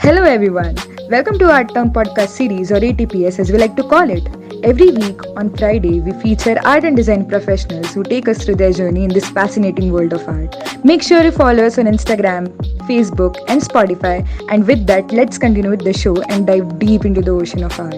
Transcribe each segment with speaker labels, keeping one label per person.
Speaker 1: Hello everyone. Welcome to our Tongue Podcast series or ATPS as we like to call it. Every week on Friday, we feature art and design professionals who take us through their journey in this fascinating world of art. Make sure you follow us on Instagram, Facebook, and Spotify. And with that, let's continue with the show and dive deep into the ocean of art.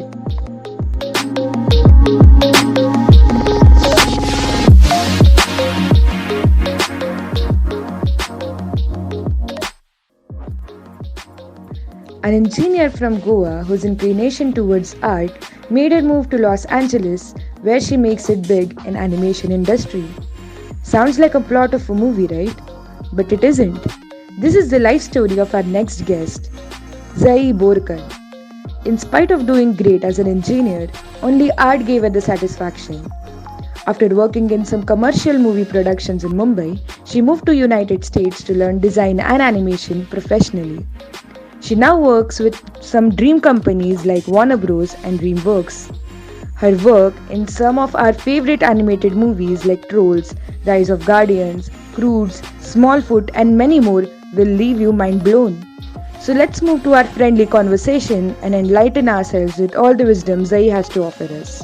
Speaker 1: An engineer from Goa whose inclination towards art made her move to Los Angeles where she makes it big in animation industry. Sounds like a plot of a movie, right? But it isn't. This is the life story of our next guest, Jayee Borcar. In spite of doing great as an engineer, only art gave her the satisfaction. After working in some commercial movie productions in Mumbai, she moved to United States to learn design and animation professionally. She now works with some dream companies like Warner Bros. And DreamWorks. Her work in some of our favorite animated movies like Trolls, Rise of Guardians, Croods, Smallfoot, and many more will leave you mind blown. So let's move to our friendly conversation and enlighten ourselves with all the wisdom Zai has to offer us.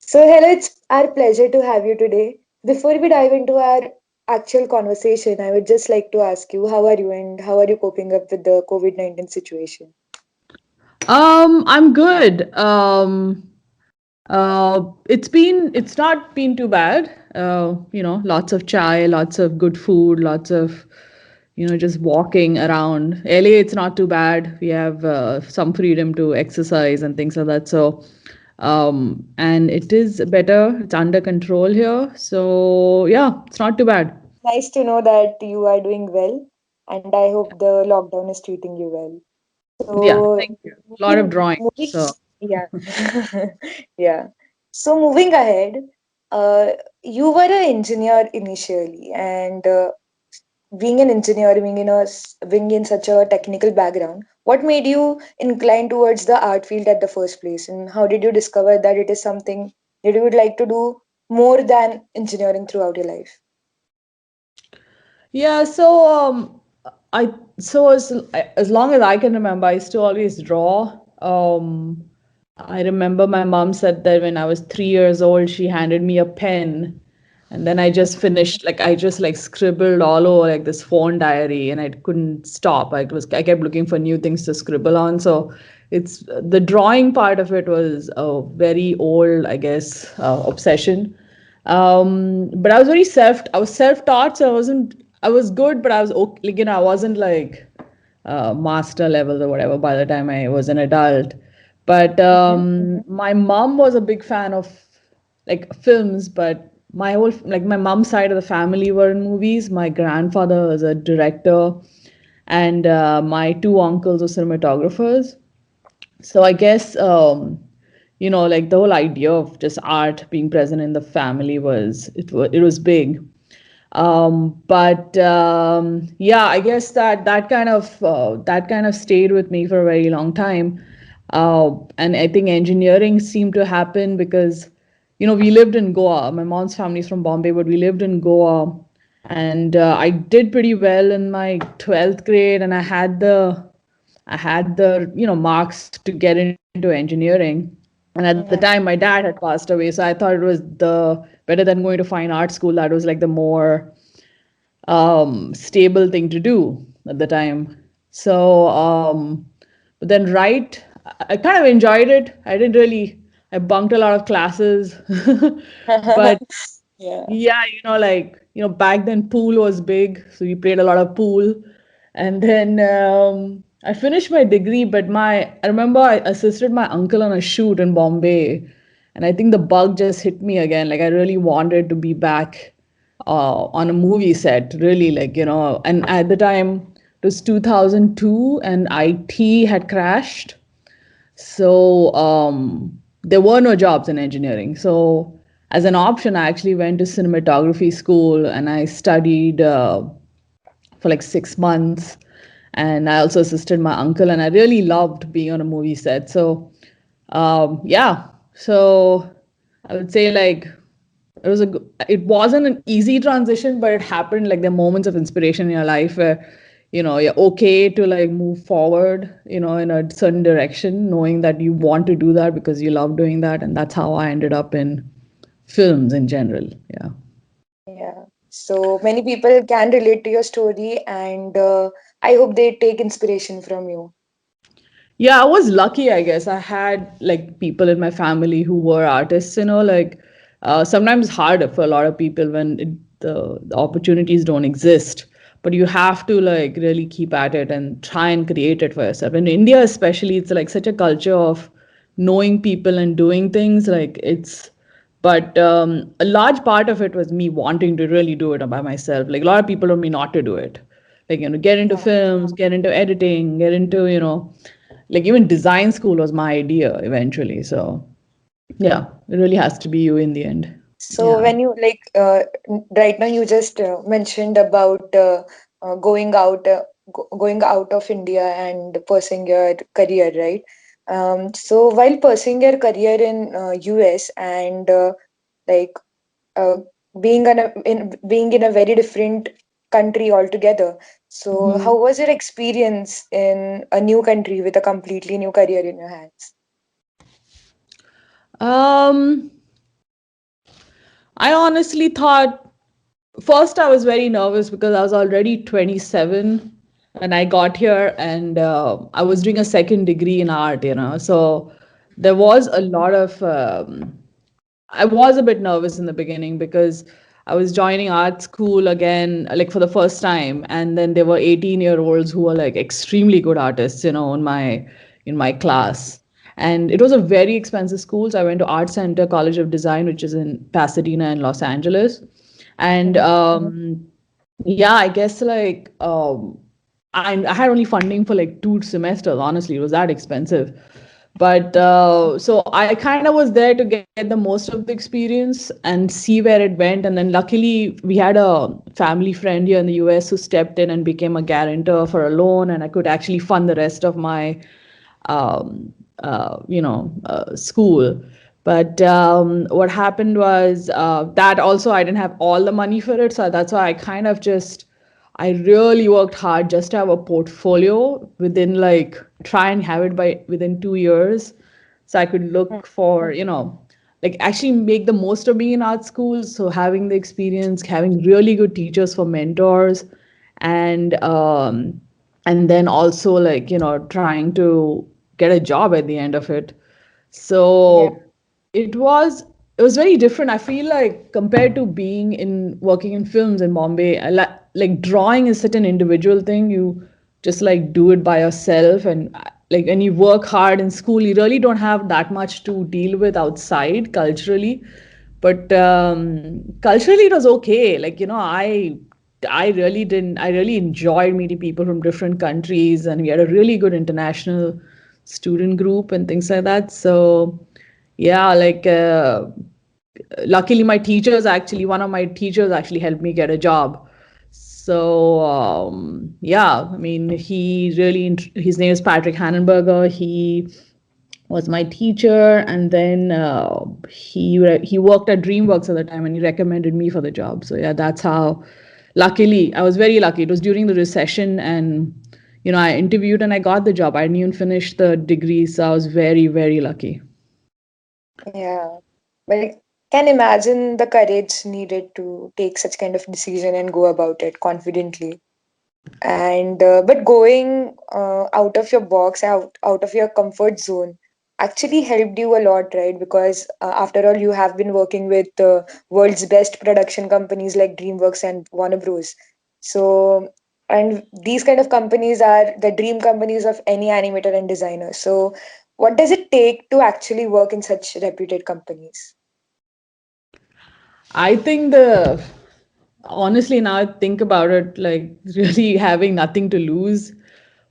Speaker 1: So, hello, it's our pleasure to have you today. Before we dive into our actual conversation, I would just like to ask you, how are you and how are you coping up with the COVID-19 situation?
Speaker 2: I'm good. It's not been too bad. Lots of chai, lots of good food, lots of, just walking around. LA, it's not too bad. We have some freedom to exercise and things like that. So, and it is better. It's under control here. So, yeah, it's not too bad.
Speaker 1: Nice to know that you are doing well, and I hope the lockdown is treating you well.
Speaker 2: Yeah,
Speaker 1: So,
Speaker 2: thank you. A lot of
Speaker 1: moving,
Speaker 2: drawing.
Speaker 1: moving,
Speaker 2: So,
Speaker 1: yeah, yeah. So, moving ahead, uh, you were an engineer initially, and being an engineer, being in such a technical background, what made you incline towards the art field at the first place, and how did you discover that it is something that you would like to do more than engineering throughout your life?
Speaker 2: yeah, I so as long as I can remember, I used to always draw. I remember my mom said that when I was 3 years old, she handed me a pen, and then I just finished I just scribbled all over like this phone diary, and I couldn't stop. I kept looking for new things to scribble on. So it's the drawing part of it was a very old, I guess, obsession. But I was self-taught, so I was good, but I was okay, I wasn't master level or whatever by the time I was an adult. But my mom was a big fan of films, but my mom's side of the family were in movies. My grandfather was a director, and my two uncles were cinematographers. So I guess the whole idea of just art being present in the family was big. But yeah, I guess that kind of stayed with me for a very long time. And I think engineering seemed to happen because we lived in Goa. My mom's family's from Bombay, but we lived in Goa, and I did pretty well in my 12th grade, and I had the marks to get into engineering. And at the time, my dad had passed away, so I thought it was the better than going to fine art school. That was like the more stable thing to do at the time. So, but then I kind of enjoyed it. I bunked a lot of classes, but
Speaker 1: Yeah.
Speaker 2: yeah, back then pool was big, so we played a lot of pool. And then I finished my degree, but I remember I assisted my uncle on a shoot in Bombay, and I think the bug just hit me again. Like I really wanted to be back on a movie set, really, and at the time it was 2002 and IT had crashed. So there were no jobs in engineering. So as an option, I actually went to cinematography school and I studied for like 6 months. And I also assisted my uncle, and I really loved being on a movie set. So yeah, so I would say it wasn't an easy transition, but it happened. Like, there are moments of inspiration in your life where, you're okay to like move forward, in a certain direction, knowing that you want to do that because you love doing that. And that's how I ended up in films in general. Yeah.
Speaker 1: Yeah. So many people can relate to your story, and I hope they take inspiration from you.
Speaker 2: Yeah, I was lucky, I guess. I had like people in my family who were artists, like sometimes it's harder for a lot of people when the opportunities don't exist. But you have to like really keep at it and try and create it for yourself. In India, especially, it's like such a culture of knowing people and doing things. But a large part of it was me wanting to really do it by myself. Like, a lot of people told me not to do it. Like, get into
Speaker 1: Yeah.
Speaker 2: films, get into editing, get into, like, even design school was my idea eventually. So yeah, it really has to be you in the end.
Speaker 1: So
Speaker 2: Yeah.
Speaker 1: when you right now you just mentioned about going out of India and pursuing your career, right? So while pursuing your career in US and like uh, being in a very different country altogether, so
Speaker 2: Mhm.
Speaker 1: how was your experience in a new country with a completely new career in your hands?
Speaker 2: um I honestly thought, first I was very nervous because I was already 27 when I got here, and I was doing a second degree in art, so there was a lot of I was a bit nervous in the beginning because I was joining art school again, like for the first time, and then there were 18-year-olds who were like extremely good artists, in my class. And it was a very expensive school. So I went to Art Center College of Design, which is in Pasadena and Los Angeles. And yeah, I guess I had only funding for like 2 semesters. Honestly, it was that expensive. But so I kind of was there to get the most of the experience and see where it went. And then luckily, we had a family friend here in the US who stepped in and became a guarantor for a loan, and I could actually fund the rest of my school. But what happened was that also I didn't have all the money for it. So that's why I really worked hard just to have a portfolio within, like, try and have it by within 2 years. So I could look for, like, actually make the most of being in art school. So having the experience, having really good teachers for mentors, and and then also, like, trying to get a job at the end of it.
Speaker 1: Yeah.
Speaker 2: So it was very different. I feel like, compared to being in working in films in Bombay, like drawing is such an individual thing. You just like do it by yourself, and like when you work hard in school, you really don't have that much to deal with outside culturally. But culturally, it was okay. Like, I really didn't. I really enjoyed meeting people from different countries, and we had a really good international student group and things like that. So, yeah, like, luckily, one of my teachers actually helped me get a job. So, yeah, I mean, his name is Patrick Hannenberger. He was my teacher, and then he worked at DreamWorks at the time, and he recommended me for the job. So yeah, that's how. Luckily, I was very lucky. It was during the recession, and I interviewed and I got the job. I didn't even finish the degree, so I was very, very lucky.
Speaker 1: Yeah, but I can imagine the courage needed to take such kind of decision and go about it confidently. And but going out of your box, out of your comfort zone, actually helped you a lot, right? Because after all, you have been working with the world's best production companies like DreamWorks and Warner Bros. So, and these kind of companies are the dream companies of any animator and designer. So, what does it take to actually work in such reputed companies?
Speaker 2: I think the honestly, now I think about it, like, really having nothing to lose,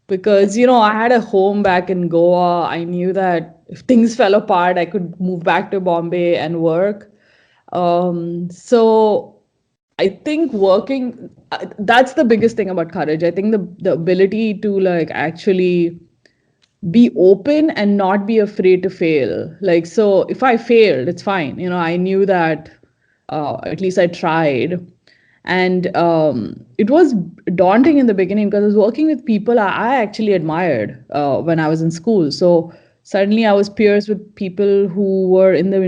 Speaker 2: because I had a home back in Goa. I knew that if things fell apart, I could move back to Bombay and work. So I think working, that's the biggest thing about courage. I think the ability to, like, actually be open and not be afraid to fail. Like, so if I failed, it's fine. I knew that At least I tried. And it was daunting in the beginning because I was working with people I actually admired when I was in school. So suddenly I was peers with people who were in the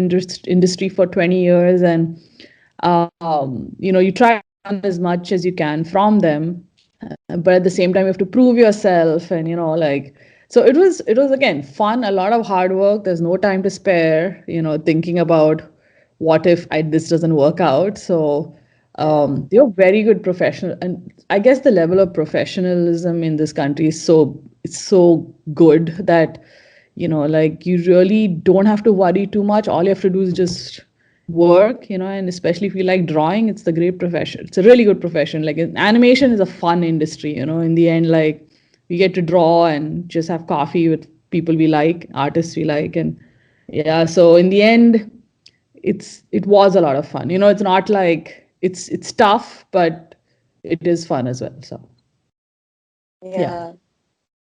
Speaker 2: industry for 20 years, and you try to learn as much as you can from them, but at the same time you have to prove yourself, and like, so it was again fun, a lot of hard work. There's no time to spare, thinking about what if this doesn't work out. So they're very good professional, and I guess the level of professionalism in this country is so good that like you really don't have to worry too much. All you have to do is just work, and especially if you like drawing, it's the great profession. It's a really good profession. Like animation is a fun industry, in the end, like we get to draw and just have coffee with people we like, artists we like. And yeah, so in the end, it was a lot of fun. It's not like it's tough, but it is fun as well. So yeah.
Speaker 1: Yeah.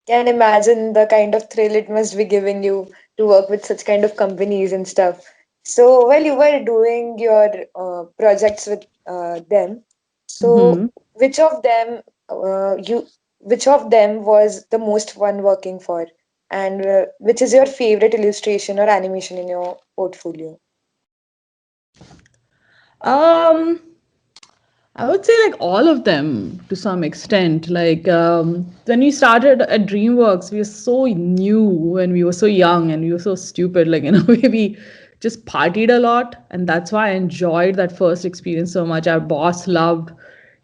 Speaker 1: Can imagine the kind of thrill it must be giving you to work with such kind of companies and stuff. So while you were doing your projects with them, so
Speaker 2: Hmm.
Speaker 1: which of them was the most fun working for, and which is your favorite illustration or animation in your portfolio?
Speaker 2: um I would say like all of them to some extent. Like when we started at DreamWorks, we were so new and we were so young and we were so stupid. Like in a way, we just partied a lot, and that's why I enjoyed that first experience so much. Our boss loved,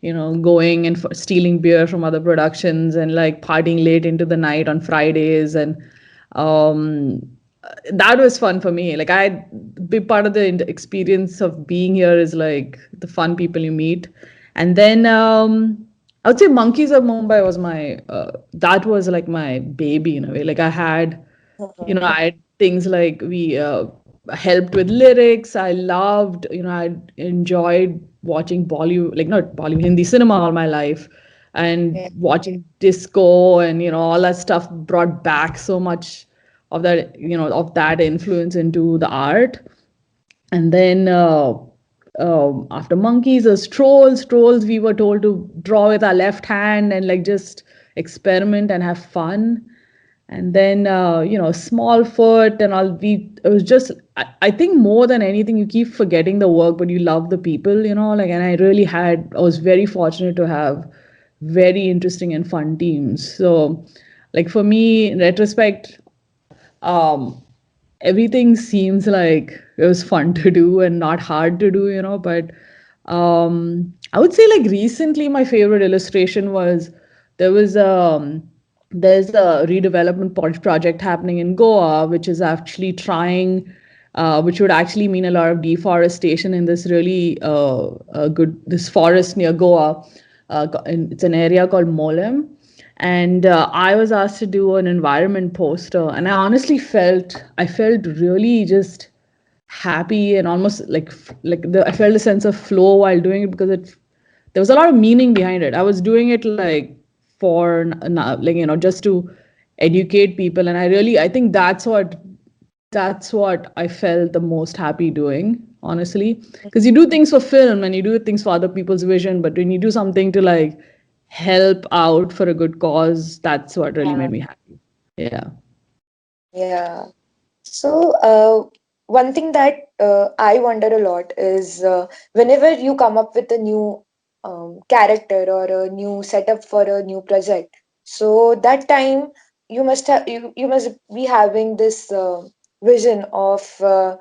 Speaker 2: going and stealing beer from other productions and like partying late into the night on Fridays, and um, that was fun for me. Like I, big part of the experience of being here is like the fun people you meet. And then I would say Monkeys of Mumbai was that was like my baby in a way. Like I had, I had things like we helped with lyrics. I loved, I enjoyed watching Bollywood, like not Bollywood, Hindi cinema all my life, and
Speaker 1: Yeah.
Speaker 2: watching disco and all that stuff brought back so much of that, of that influence into the art. And then after Monkeys, there's Trolls. Trolls, we were told to draw with our left hand and like just experiment and have fun. And then Small Foot and all. It was just, I think more than anything, you keep forgetting the work, but you love the people, like. And I was very fortunate to have very interesting and fun teams. So like for me, in retrospect, um, everything seems like it was fun to do and not hard to do, but I would say like recently my favorite illustration was there was there's a redevelopment project happening in Goa, which is actually trying, which would actually mean a lot of deforestation in this really this forest near Goa. It's an area called Molem, and I was asked to do an environment poster, and I felt really just happy and almost I felt a sense of flow while doing it, because there was a lot of meaning behind it. I was doing it like for like just to educate people, and I think that's what I felt the most happy doing, honestly. Because you do things for film and you do things for other people's vision, but when you do something to like help out for a good cause, that's what really made me happy. Yeah.
Speaker 1: Yeah. So, one thing that I wonder a lot is whenever you come up with a new character or a new setup for a new project, so that time you must be having this vision of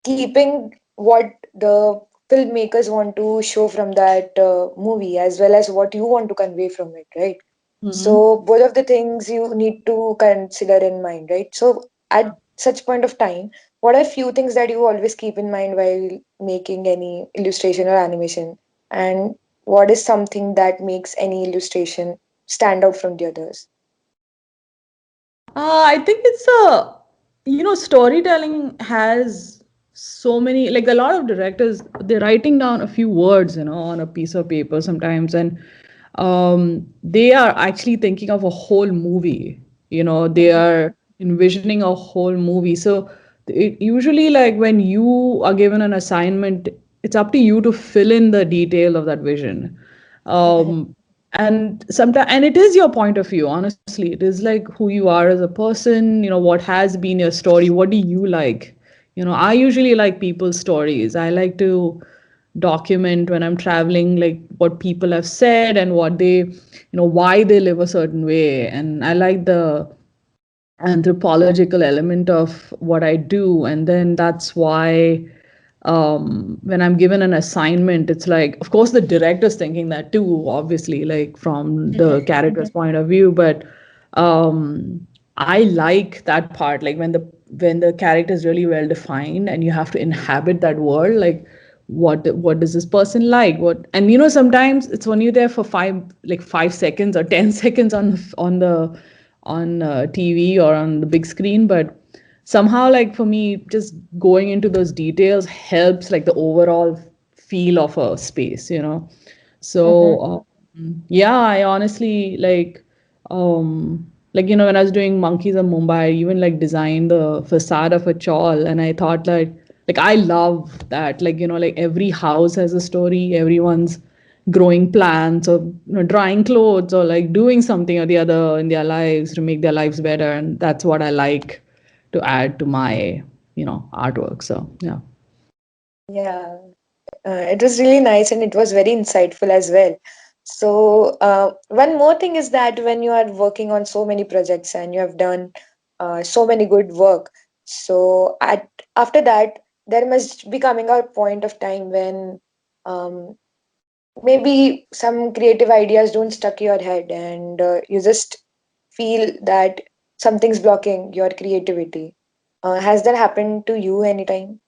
Speaker 1: keeping what the filmmakers want to show from that movie as well as what you want to convey from it, right?
Speaker 2: Mm-hmm.
Speaker 1: So both of the things you need to consider in mind, right? So at such point of time, what are few things that you always keep in mind while making any illustration or animation? And what is something that makes any illustration stand out from the others?
Speaker 2: I think it's storytelling has so many, like a lot of directors, they're writing down a few words, on a piece of paper sometimes, and they are actually thinking of a whole movie, they are envisioning a whole movie. So it usually, like when you are given an assignment it's up to you to fill in the detail of that vision. um, and sometimes, and it is your point of view, honestly. It is like who you are as a person, what has been your story, what do you like. I usually like people's stories. I like to document when I'm traveling, like what people have said and what they, why they live a certain way. And I like the anthropological element of what I do. And then that's why when I'm given an assignment, it's like, of course, the director's thinking that too, obviously, like from the character's point of view. But I like that part, like when the character is really well defined and you have to inhabit that world, like what does this person like, what. And sometimes it's only there for 5 seconds or 10 seconds on TV or on the big screen. But somehow, like for me, just going into those details helps like the overall feel of a space.
Speaker 1: Mm-hmm.
Speaker 2: So yeah, I honestly when I was doing Monkeys in Mumbai, I even like designed the facade of a chawl, and I thought like I love that, like every house has a story, everyone's growing plants or drying clothes or like doing something or the other in their lives to make their lives better, and that's what I like to add to my artwork. So yeah.
Speaker 1: Yeah, it was really nice and it was very insightful as well. So, one more thing is that when you are working on so many projects and you have done so many good work, so after that, there must be coming a point of time when um, maybe some creative ideas don't stuck your head and you just feel that something's blocking your creativity. Has that happened to you anytime?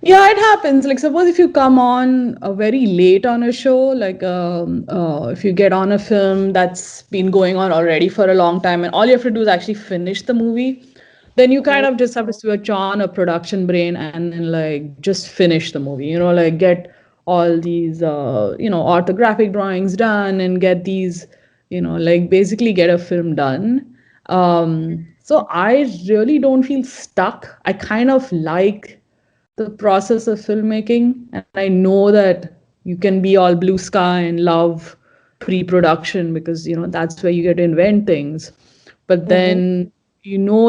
Speaker 2: Yeah, it happens. Like, suppose if you come on very late on a show, like if you get on a film that's been going on already for a long time, and all you have to do is actually finish the movie, then you kind of just have to switch on a production brain and then like just finish the movie. Like get all these orthographic drawings done and get these, like basically get a film done. So I really don't feel stuck. I kind of like the process of filmmaking, and I know that you can be all blue sky and love pre-production because that's where you get to invent things. But
Speaker 1: Mm-hmm.
Speaker 2: then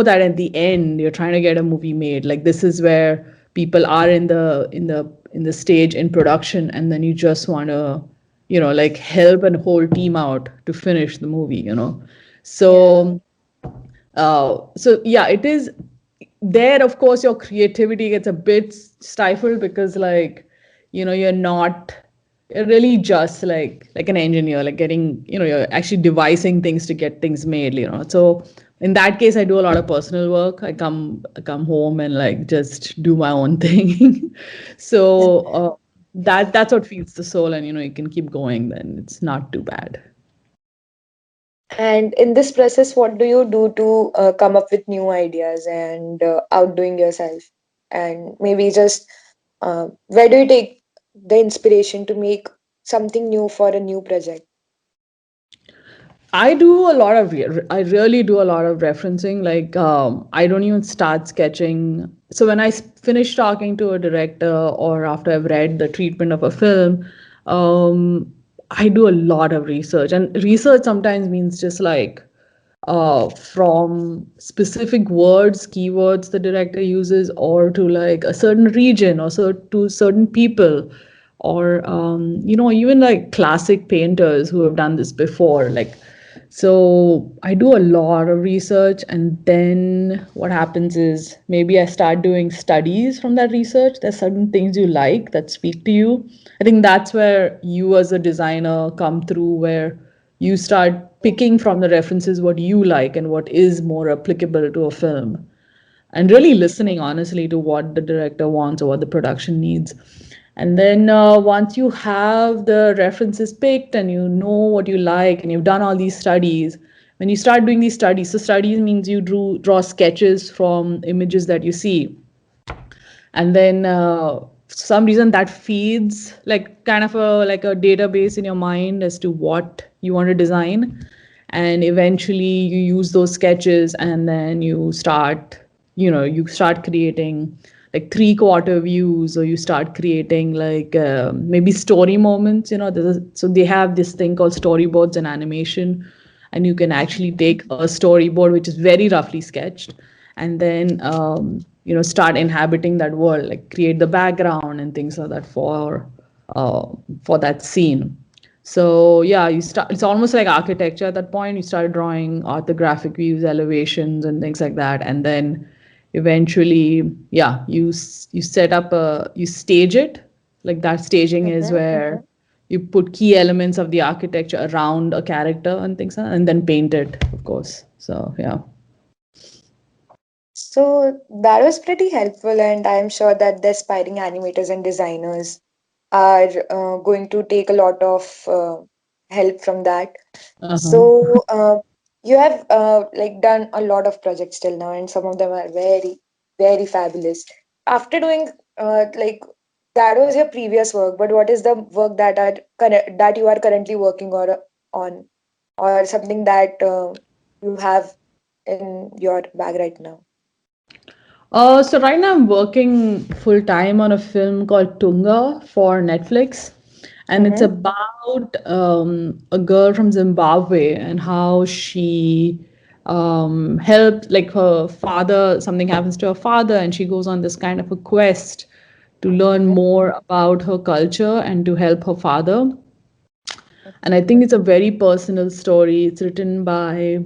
Speaker 2: that at the end you're trying to get a movie made. Like this is where people are in the stage in production, and then you just want to like help a whole team out to finish the movie.
Speaker 1: Yeah.
Speaker 2: So yeah, it is there. Of course, your creativity gets a bit stifled because you're not really just like an engineer, like getting you're actually devising things to get things made. So in that case, I do a lot of personal work. I come home and like just do my own thing. So that's what feeds the soul, and you can keep going, then it's not too bad.
Speaker 1: And in this process, what do you do to come up with new ideas and outdoing yourself? And maybe just where do you take the inspiration to make something new for a new project?
Speaker 2: I really do a lot of referencing. Like, I don't even start sketching. So when finish talking to a director or after I've read the treatment of a film, I do a lot of research. And research sometimes means just like from specific words, keywords the director uses, or to like a certain region, or so to certain people, or even like classic painters who have done this before. Like, so I do a lot of research, and then what happens is maybe I start doing studies from that research. There's certain things you like that speak to you. I think that's where you as a designer come through, where you start picking from the references what you like and what is more applicable to a film, and really listening honestly to what the director wants or what the production needs. And then once you have the references picked and you know what you like and you've done all these studies, when you start doing these studies, so studies means you draw sketches from images that you see, and then for some reason that feeds like kind of a database in your mind as to what you want to design. And eventually you use those sketches, and then you start creating like 3/4 views, or you start creating like maybe story moments. So they have this thing called storyboards and animation, and you can actually take a storyboard which is very roughly sketched, and then start inhabiting that world, like create the background and things like that uh, for that scene. So yeah, you start. It's almost like architecture at that point. You start drawing orthographic views, elevations, and things like that, and then eventually, yeah, you set up you stage it. Like that staging is
Speaker 1: Mhm.
Speaker 2: where you put key elements of the architecture around a character and things, and then paint it, of course. So yeah.
Speaker 1: So that was pretty helpful, and I'm sure that the aspiring animators and designers are going to take a lot of help from that.
Speaker 2: Uh-huh.
Speaker 1: So you have like done a lot of projects till now, and some of them are very, very fabulous. After doing like that was your previous work, but what is the work that you are currently working or on, or something that you have in your bag right now?
Speaker 2: So right now I'm working full time on a film called Tunga for Netflix, and it's
Speaker 1: Mm-hmm.
Speaker 2: about a girl from Zimbabwe and how she helped, like her father. Something happens to her father, and she goes on this kind of a quest to learn more about her culture and to help her father. And I think it's a very personal story. It's written by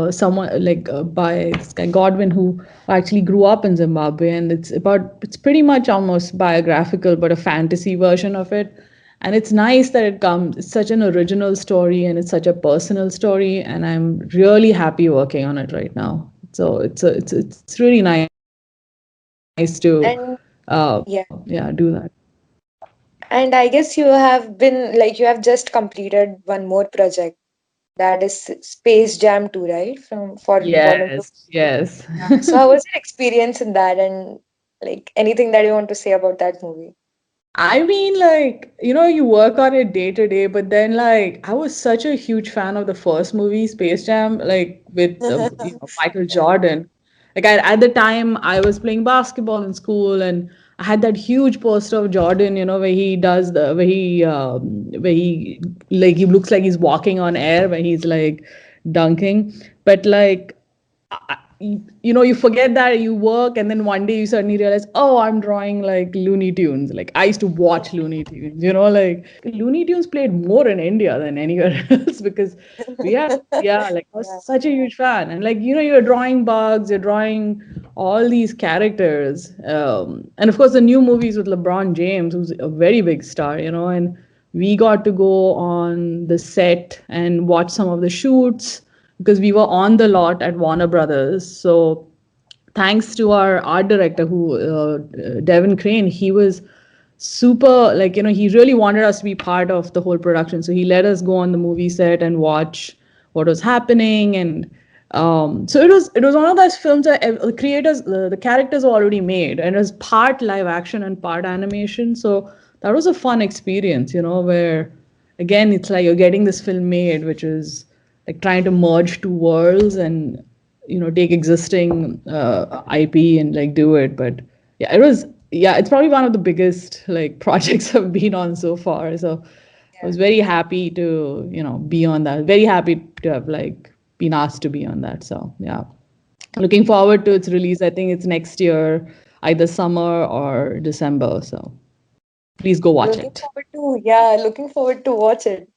Speaker 2: someone like by this guy Godwin, who actually grew up in Zimbabwe, and it's pretty much almost biographical, but a fantasy version of it. And it's nice that it's such an original story, and it's such a personal story, and I'm really happy working on it right now. So it's really nice to
Speaker 1: And
Speaker 2: yeah, do
Speaker 1: yeah,
Speaker 2: that.
Speaker 1: and I guess you have been like you have just completed one more project that is Space Jam 2, right? From for Warner Bros.
Speaker 2: Yes, yes.
Speaker 1: Yeah. So how was your experience in that, and like anything that you want to say about that movie?
Speaker 2: I mean, like, you work on it day to day, but then, like, I was such a huge fan of the first movie, Space Jam, like, with Michael Jordan. Like, at the time, I was playing basketball in school, and I had that huge poster of Jordan, where like, he looks like he's walking on air, where he's, like, dunking. But, like, you forget that you work, and then one day you suddenly realize, oh, I'm drawing like Looney Tunes. Like I used to watch Looney Tunes, like Looney Tunes played more in India than anywhere else because we had, yeah, like I was
Speaker 1: Yeah.
Speaker 2: such a huge fan. And like, you're drawing bugs, you're drawing all these characters. And of course, the new movies with LeBron James, who's a very big star, and we got to go on the set and watch some of the shoots because we were on the lot at Warner Brothers. So thanks to our art director, who Devin Crane, he was super, like, he really wanted us to be part of the whole production. So he let us go on the movie set and watch what was happening. And so it was one of those films that the creators, the characters were already made, and it was part live action and part animation. So that was a fun experience, where again it's like you're getting this film made, which is like trying to merge two worlds and take existing IP and like do it. But yeah, it's probably one of the biggest like projects I've been on so far. So I was very happy to be on that. Very happy to have like been asked to be on that. So yeah, looking forward to its release. I think it's next year, either summer or December. So please go watch
Speaker 1: Looking
Speaker 2: it.
Speaker 1: forward to, yeah, looking forward to watch it.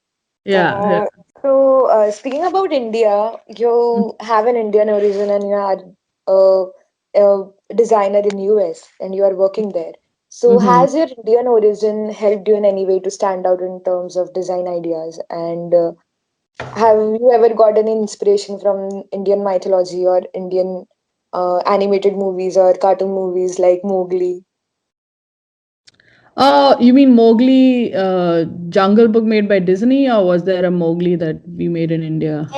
Speaker 2: Yeah, yeah.
Speaker 1: So, speaking about India, you have an Indian origin and you are a, a designer in US and you are working there. So,
Speaker 2: Mm-hmm.
Speaker 1: has your Indian origin helped you in any way to stand out in terms of design ideas? And have you ever got any inspiration from Indian mythology or Indian animated movies or cartoon movies like Mowgli?
Speaker 2: You mean Mowgli, Jungle Book made by Disney, or was there a Mowgli that we made in India?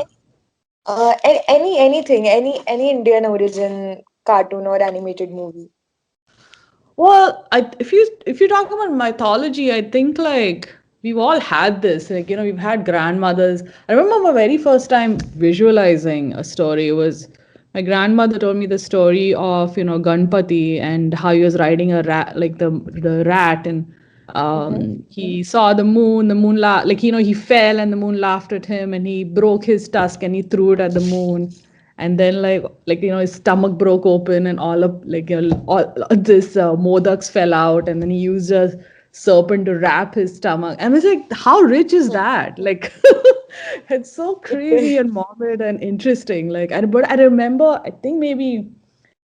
Speaker 1: Anything, any Indian origin cartoon or animated movie.
Speaker 2: Well, if you talk about mythology, I think like we've all had this. Like, we've had grandmothers. I remember my very first time visualizing a story was my grandmother told me the story of Ganpati and how he was riding a rat, like the rat, and
Speaker 1: Mm-hmm.
Speaker 2: he saw the moon like he fell and the moon laughed at him, and he broke his tusk and he threw it at the moon, and then like his stomach broke open and all of all this modaks fell out, and then he used a serpent to wrap his stomach. And it's like, how rich is that? Like it's so crazy and morbid and interesting. But I remember, I think maybe,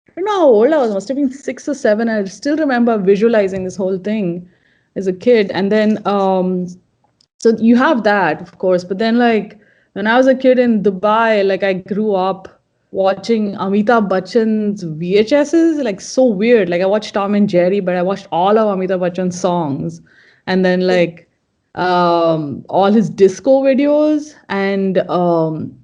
Speaker 2: I don't know how old I was, must have been 6 or 7. I still remember visualizing this whole thing as a kid. And then so you have that, of course, but then like when I was a kid in Dubai, like I grew up watching Amitabh Bachchan's VHSs, like so weird. Like I watched Tom and Jerry, but I watched all of Amitabh Bachchan's songs, and then like all his disco videos, and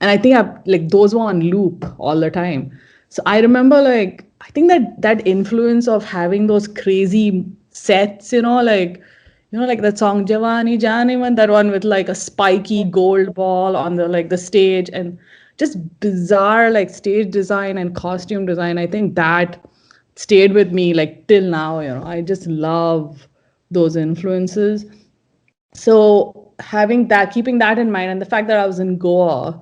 Speaker 2: I think I like those were on loop all the time. So I remember, like, I think that influence of having those crazy sets, like that song Javani Janiman, that one with like a spiky gold ball on the stage, and just bizarre like stage design and costume design. I think that stayed with me like till now. I just love those influences. So having that, keeping that in mind, and the fact that I was in Goa,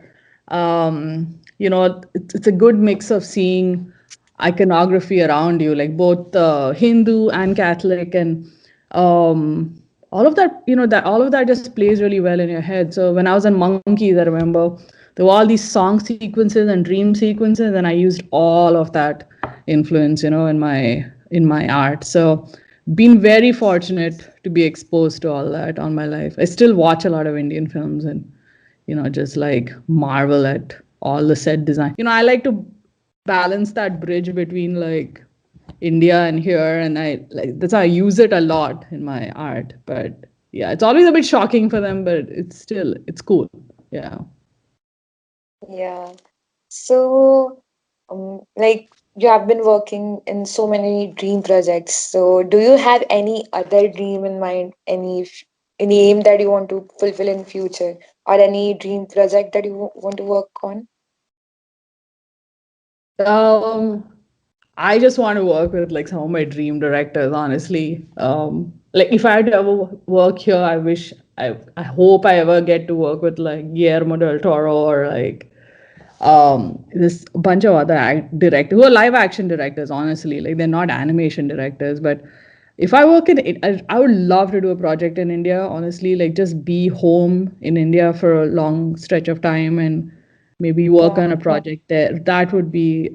Speaker 2: it's a good mix of seeing iconography around you, like both Hindu and Catholic, and all of that. That all of that just plays really well in your head. So when I was in Monkeys, I remember there were all these song sequences and dream sequences, and I used all of that influence, in my art. So been very fortunate to be exposed to all that on my life. I still watch a lot of Indian films and just like marvel at all the set design. I like to balance that bridge between like India and here, and I like that's how I use it a lot in my art. But yeah, it's always a bit shocking for them, but it's cool. Yeah.
Speaker 1: Yeah. So, like you have been working in so many dream projects. So, do you have any other dream in mind? Any aim that you want to fulfill in future, or any dream project that you want to work on?
Speaker 2: Um, I just want to work with like some of my dream directors, honestly. Like if I had to ever work here, I hope I ever get to work with like Guillermo del Toro, or like this bunch of other directors who are live action directors, honestly. Like they're not animation directors, but if I work in it, I would love to do a project in India, honestly, like just be home in India for a long stretch of time and maybe work
Speaker 1: Yeah.
Speaker 2: on a project there. That would be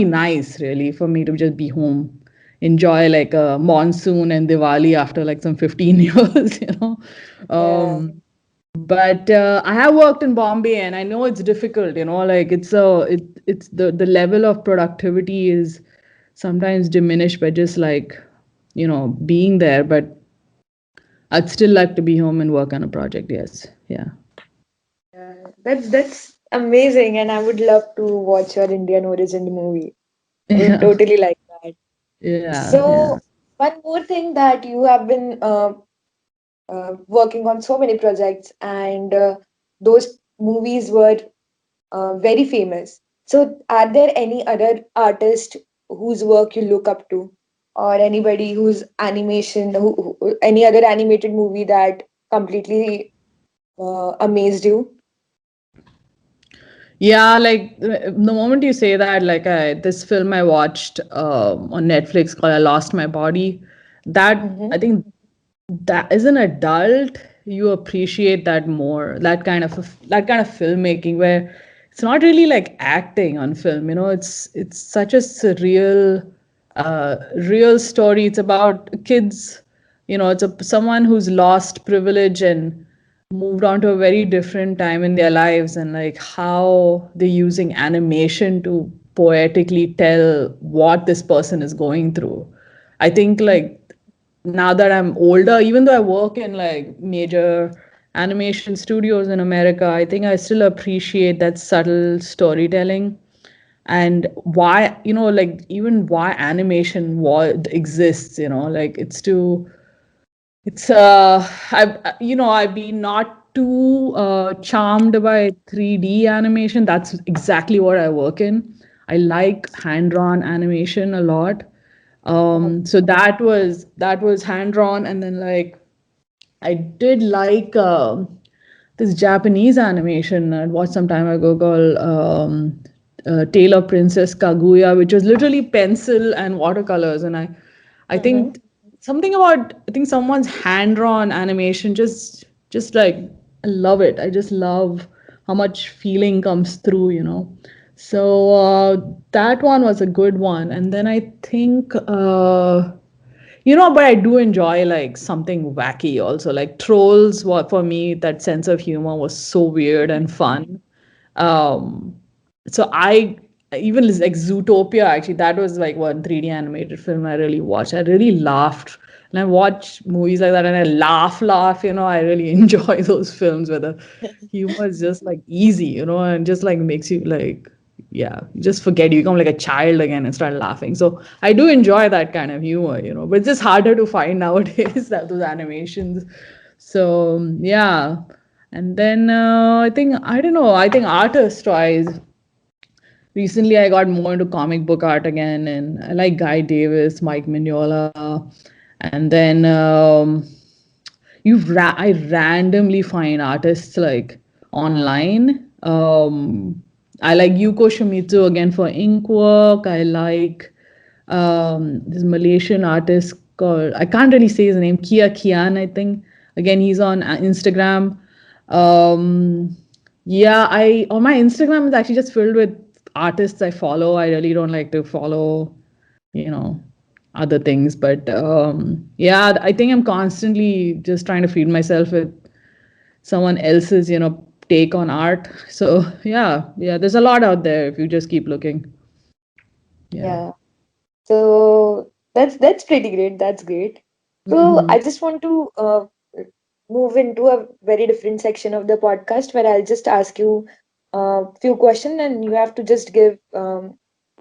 Speaker 2: nice, really, for me to just be home, enjoy like a monsoon and Diwali after like some 15 years.
Speaker 1: Yeah.
Speaker 2: But I have worked in Bombay, and I know it's difficult. Like it's the level of productivity is sometimes diminished by just like being there. But I'd still like to be home and work on a project. Yes, yeah.
Speaker 1: Yeah. That's amazing, and I would love to watch your Indian origin movie. I would
Speaker 2: Yeah,
Speaker 1: totally like that.
Speaker 2: yeah, yeah.
Speaker 1: So, one more thing that you have been working on so many projects, and those movies were very famous. So, are there any other artist whose work you look up to, or anybody whose animation, any other animated movie that completely amazed you?
Speaker 2: Yeah, like the moment you say that, like this film I watched on Netflix called "I Lost My Body," that
Speaker 1: Mm-hmm.
Speaker 2: I think that as an adult you appreciate that more. That kind of filmmaking where it's not really like acting on film. It's such a surreal, real story. It's about kids. It's someone who's lost privilege and moved on to a very different time in their lives, and like how they're using animation to poetically tell what this person is going through. I think like now that I'm older, even though I work in like major animation studios in America, I think I still appreciate that subtle storytelling, and why, like even why animation exists, like it's to it's I've been not too charmed by 3D animation. That's exactly what I work in. I like hand drawn animation a lot. So that was hand drawn, and then like I did like this Japanese animation I watched some time ago called Tale of Princess Kaguya, which was literally pencil and watercolors. And I
Speaker 1: Mm-hmm.
Speaker 2: think something about I think someone's hand drawn animation just like I love it. I just love how much feeling comes through, you know. So that one was a good one, and then I think. But I do enjoy like something wacky also. Like Trolls, what for me, that sense of humor was so weird and fun. Um, so I even like Zootopia, actually, that was like one 3D animated film I really watched. I really laughed. And I watch movies like that and I laugh. I really enjoy those films where the humor is just like easy, and just like makes you like, yeah, you just forget, you become like a child again and start laughing. So I do enjoy that kind of humor, but it's just harder to find nowadays that those animations. So yeah. And then I don't know, I think artist wise, recently I got more into comic book art again, and I like Guy Davis, Mike Mignola, and then I randomly find artists like online. I like Yuko Shimizu again for ink work. I like this Malaysian artist called, I can't really say his name, Kia Kian, I think. Again, he's on Instagram. Um, yeah, I on my Instagram is actually just filled with artists I follow. I really don't like to follow, you know, other things. But yeah, I think I'm constantly just trying to feed myself with someone else's, take on art. So yeah, there's a lot out there if you just keep looking. Yeah.
Speaker 1: Yeah. So that's pretty great. That's great. So
Speaker 2: Hmm.
Speaker 1: I just want to move into a very different section of the podcast where I'll just ask you a few questions and you have to just give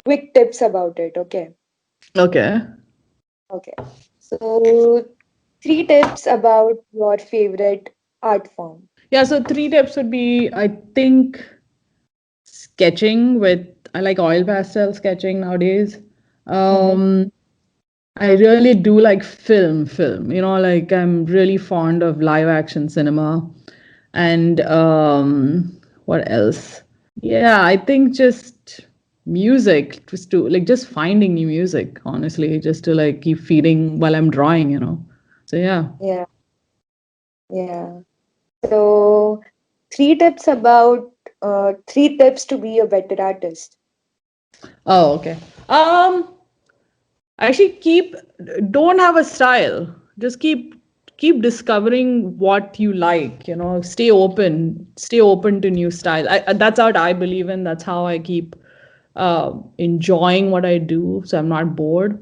Speaker 1: quick tips about it. Okay.
Speaker 2: Okay.
Speaker 1: Okay. So three tips about your favorite art form.
Speaker 2: Yeah, so three tips would be, I think, sketching with, I like oil pastel sketching nowadays.
Speaker 1: Mm-hmm.
Speaker 2: Um, I really do like film, like I'm really fond of live action cinema. And what else? Yeah, I think just music, just to like just finding new music, honestly, just to like keep feeding while I'm drawing. So yeah.
Speaker 1: Yeah. Yeah. So three tips to be a better artist.
Speaker 2: Oh, okay. Um, Actually, don't have a style. Just keep discovering what you like. Stay open to new style. That's what I believe in. That's how I keep enjoying what I do, so I'm not bored.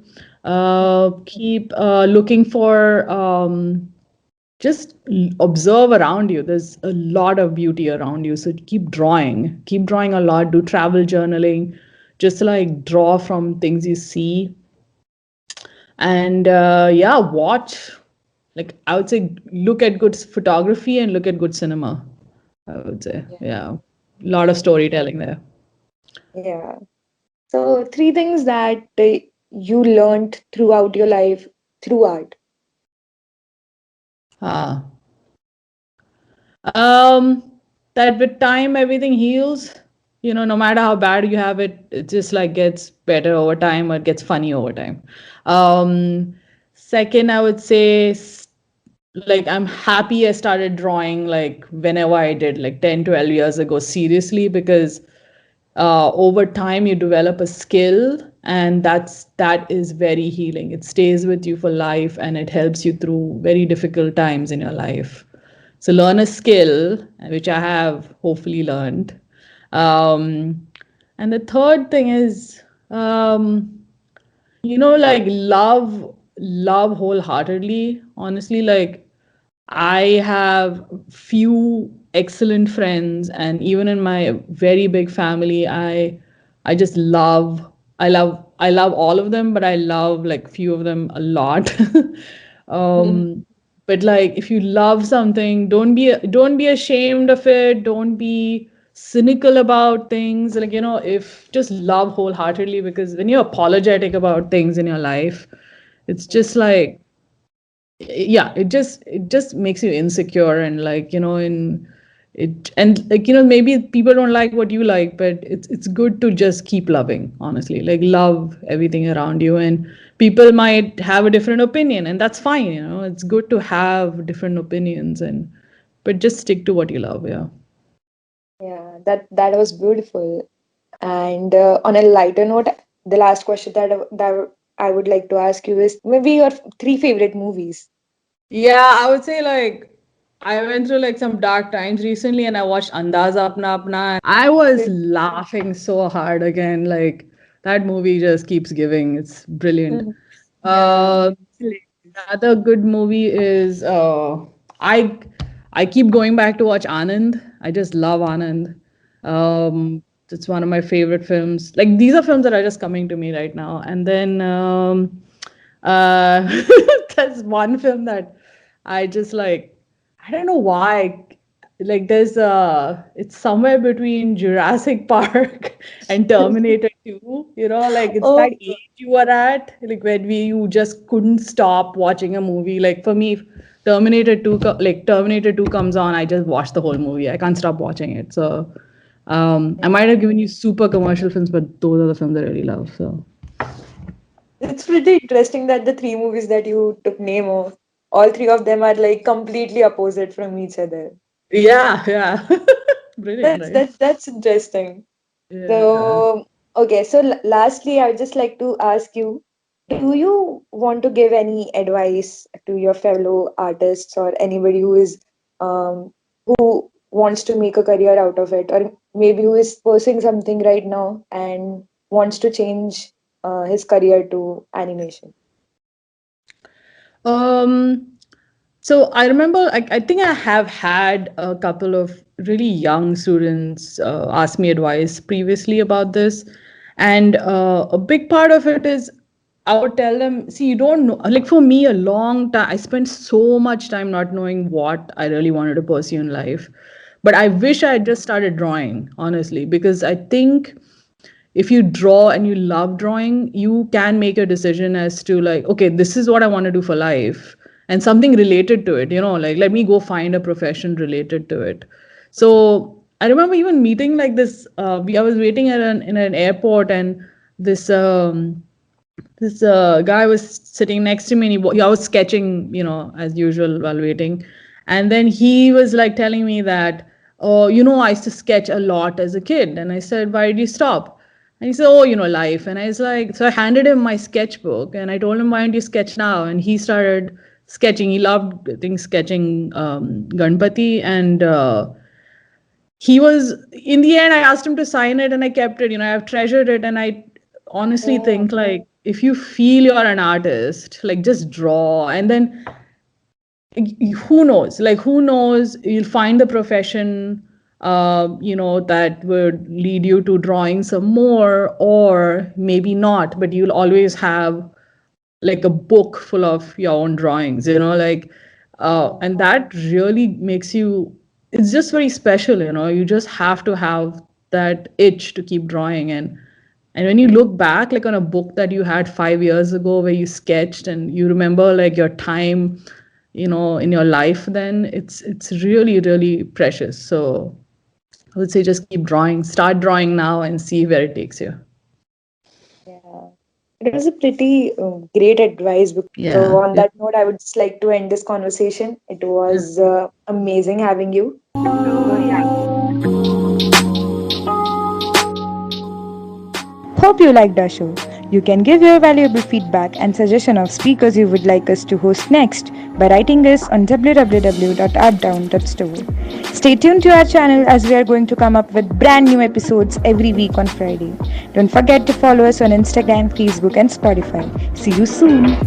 Speaker 2: Keep looking for just observe around you. There's a lot of beauty around you, so keep drawing a lot. Do travel journaling, just like draw from things you see. And yeah, watch, like I would say, look at good photography and look at good cinema, I would say.
Speaker 1: Yeah.
Speaker 2: Yeah, a lot of storytelling there.
Speaker 1: Yeah. So three things that you learned throughout your life through art.
Speaker 2: ah um that with time everything heals. No matter how bad you have it, it just like gets better over time, or it gets funny over time. Second, I would say, like, I'm happy I started drawing like whenever I did, like 10, 12 years ago, seriously, because over time you develop a skill, and that is very healing. It stays with you for life, and it helps you through very difficult times in your life. So learn a skill, which I have hopefully learned. And the third thing is, like, love wholeheartedly, honestly. Like, I have few excellent friends, and even in my very big family, I just love all of them, but I love like few of them a lot. um But like, if you love something, don't be ashamed of it. Don't be cynical about things. Like, if just love wholeheartedly, because when you're apologetic about things in your life, it's just like, yeah, it just makes you insecure, and like, in it, and like, maybe people don't like what you like, but it's good to just keep loving, honestly, like love everything around you. And people might have a different opinion, and that's fine. It's good to have different opinions, and but just stick to what you love. Yeah.
Speaker 1: Yeah, that was beautiful. And on a lighter note, the last question that I would like to ask you is maybe your three favorite movies.
Speaker 2: Yeah, I would say like I went through like some dark times recently, and I watched Andaza Apna Apna. I was laughing so hard again. Like that movie just keeps giving. It's brilliant.
Speaker 1: Yeah.
Speaker 2: Uh, the other good movie is I I keep going back to watch Anand. I just love Anand. It's one of my favorite films. Like these are films that are just coming to me right now. And then uh, there's one film that I just like. I don't know why. Like there's it's somewhere between Jurassic Park and Terminator 2. Like it's
Speaker 1: Oh,
Speaker 2: that age you were at, like when you just couldn't stop watching a movie. Like for me, if Terminator 2 comes on, I just watch the whole movie. I can't stop watching it. So I might have given you super commercial films, but those are the films I really love. So
Speaker 1: it's pretty interesting that the three movies that you took name of, all three of them are like completely opposite from each other.
Speaker 2: yeah, yeah. Brilliant,
Speaker 1: That's
Speaker 2: right?
Speaker 1: that's that's interesting.
Speaker 2: Yeah.
Speaker 1: So, okay, so lastly, I would just like to ask you, do you want to give any advice to your fellow artists or anybody who wants to make a career out of it, or maybe who is pursuing something right now and wants to change his career to animation?
Speaker 2: Um, so I remember, I think I have had a couple of really young students ask me advice previously about this. And a big part of it is I would tell them, see, you don't know, like for me, a long time, I spent so much time not knowing what I really wanted to pursue in life. But I wish I had just started drawing, honestly, because I think if you draw and you love drawing, you can make a decision as to like, okay, this is what I want to do for life, and something related to it, like let me go find a profession related to it. So I remember even meeting like this, I was waiting in an airport, and this guy was sitting next to me, and I was sketching, as usual while waiting. And then he was like telling me that, oh, I used to sketch a lot as a kid. And I said, why did you stop? And he said, oh, life. And I was like, so I handed him my sketchbook, and I told him, why don't you sketch now? And he started sketching. He loved, I think, sketching Ganpati. And he was, in the end, I asked him to sign it, and I kept it. I've treasured it. And I honestly
Speaker 1: Oh,
Speaker 2: think, like, if you feel you're an artist, like, just draw. And then who knows, like, who knows, you'll find the profession that would lead you to drawing some more, or maybe not, but you'll always have like a book full of your own drawings, like,
Speaker 1: yeah.
Speaker 2: and that really makes you, it's just very special, you just have to have that itch to keep drawing. And when you look back, like on a book that you had 5 years ago where you sketched, and you remember like your time, in your life, then it's really, really precious. So I would say just keep drawing, start drawing now, and see where it takes you.
Speaker 1: Yeah. It was a pretty great advice. So,
Speaker 2: Yeah,
Speaker 1: on
Speaker 2: yeah.
Speaker 1: that note, I would just like to end this conversation. It
Speaker 2: Yeah.
Speaker 1: was amazing having you. So, yeah. Hope you liked our show. You can give your valuable feedback and suggestion of speakers you would like us to host next by writing us on www.artdown.store. Stay tuned to our channel as we are going to come up with brand new episodes every week on Friday. Don't forget to follow us on Instagram, Facebook, and Spotify. See you soon.